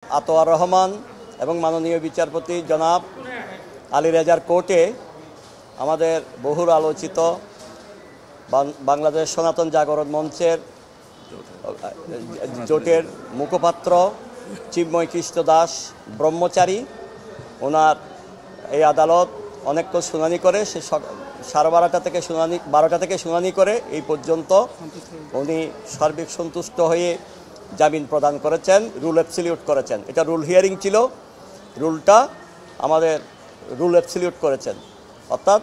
আতোয়ার রহমান এবং মাননীয় বিচারপতি জনাব আলী রেজার কোর্টে আমাদের বহুল আলোচিত বাংলাদেশ সনাতন জাগরণ মঞ্চের জোটের মুখপাত্র চিন্ময় কৃষ্ণ দাস ব্রহ্মচারী ওনার এই আদালত অনেকক্ষণ শুনানি করে সে 12:30 থেকে শুনানি করে এই পর্যন্ত উনি সার্বিক সন্তুষ্ট হয়ে জামিন প্রদান করেছেন, রুল অ্যাবসলিউট করেছেন। এটা রুল হিয়ারিং ছিল, রুলটা আমাদের রুল অ্যাবসলিউট করেছেন, অর্থাৎ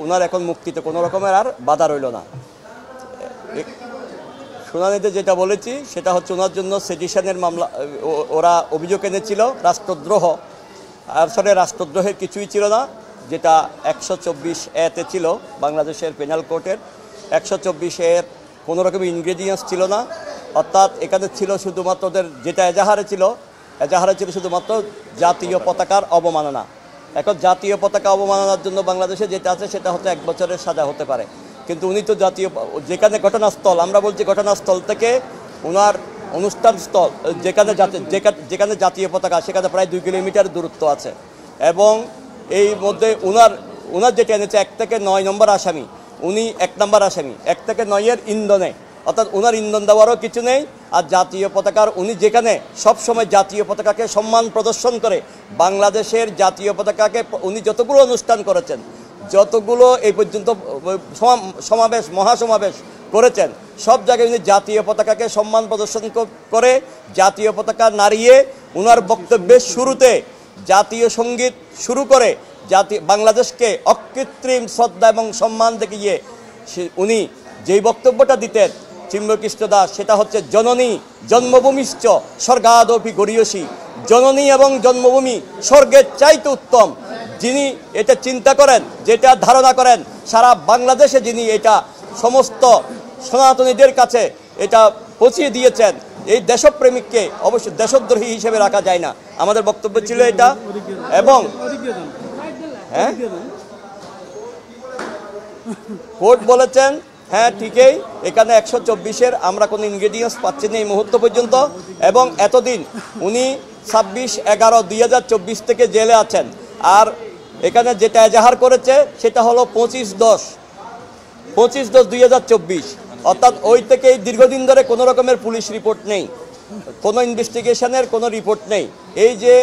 ওনার এখন মুক্তিতে কোনো রকমের আর বাধা রইল না। শুনানিতে যেটা বলেছি সেটা হচ্ছে ওনার জন্য সেডিশনের মামলা, ওরা অভিযোগ এনেছিল রাষ্ট্রদ্রোহ। আসলে রাষ্ট্রদ্রোহের কিছুই ছিল না, যেটা 124A-তে ছিল বাংলাদেশের পেনাল কোর্টের। 124A-এর কোনো রকমের ইনগ্রেডিয়েন্টস ছিল না, অর্থাৎ এখানে ছিল শুধুমাত্র ওদের যেটা এজাহারে ছিল শুধুমাত্র জাতীয় পতাকার অবমাননা। এখন জাতীয় পতাকা অবমাননার জন্য বাংলাদেশে যেটা আছে সেটা হচ্ছে 1 বছরের সাজা হতে পারে, কিন্তু উনি তো যেখানে ঘটনাস্থল, আমরা বলছি ঘটনাস্থল থেকে ওনার অনুষ্ঠান স্থল যেখানে জাতীয় পতাকা, সেখানে প্রায় 2 কিলোমিটার দূরত্ব আছে। এবং এই মধ্যে ওনার যেটা এনেছে 1 থেকে 9 নম্বর আসামি, উনি 1 নম্বর আসামি। 1 থেকে 9-এর ইন্ধনে, অর্থাৎ ওনার ইন্ধন দেওয়ারও কিছু নেই। আর জাতীয় পতাকার উনি যেখানে সবসময় জাতীয় পতাকাকে সম্মান প্রদর্শন করে, বাংলাদেশের জাতীয় পতাকাকে উনি যতগুলো অনুষ্ঠান করেছেন, যতগুলো এই পর্যন্ত সমাবেশ মহাসমাবেশ করেছেন, সব জায়গায় উনি জাতীয় পতাকাকে সম্মান প্রদর্শন করে জাতীয় পতাকা নাড়িয়ে ওনার বক্তব্যের শুরুতে জাতীয় সঙ্গীত শুরু করে বাংলাদেশকে অকৃত্রিম শ্রদ্ধা এবং সম্মান দেখিয়ে উনি যেই বক্তব্যটা দিতেন চিন্ময় কৃষ্ণ দাস, সেটা হচ্ছে জননী জন্মভূমিশ্চ স্বর্গাদপি গরীয়সী। জননী এবং জন্মভূমি স্বর্গের চাইতে উত্তম। যিনি এটা চিন্তা করেন, যেটা ধারণা করেন, সারা বাংলাদেশে যিনি এটা সমস্ত সনাতনীদের কাছে এটা পৌঁছিয়ে দিয়েছেন, এই দেশপ্রেমিককে অবশ্যই দেশদ্রোহী হিসেবে রাখা যায় না। আমাদের বক্তব্য ছিল এটা। এবং হ্যাঁ, কোর্ট বলেছেন হ্যাঁ ঠিকই, এখানে 124-এর আমরা কোনো ইনগ্রেডিয়েন্টস পাচ্ছি না এই মুহূর্ত পর্যন্ত। এবং এতদিন উনি 26/11/2024 থেকে জেলে আছেন। আর এখানে যেটা এজাহার করেছে সেটা হলো 25/10/2024, অর্থাৎ ওই থেকে দীর্ঘদিন ধরে কোনো রকমের পুলিশ রিপোর্ট নেই, কোনো ইনভেস্টিগেশনের কোনো রিপোর্ট নেই। এই যে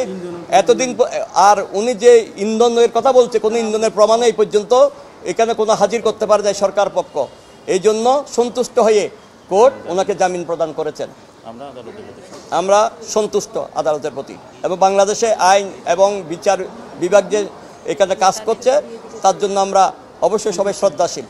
এতদিন, আর উনি যে ইন্ধনের কথা বলছে, কোনো ইন্ধনের প্রমাণ এই পর্যন্ত এখানে কোনো হাজির করতে পারে যায় সরকার পক্ষ। এই জন্য সন্তুষ্ট হয়ে কোর্ট ওনাকে জামিন প্রদান করেছেন। আমরা সন্তুষ্ট আদালতের প্রতি, এবং বাংলাদেশে আইন এবং বিচার বিভাগ যে এখানে কাজ করছে তার জন্য আমরা অবশ্যই সবাই শ্রদ্ধাশীল।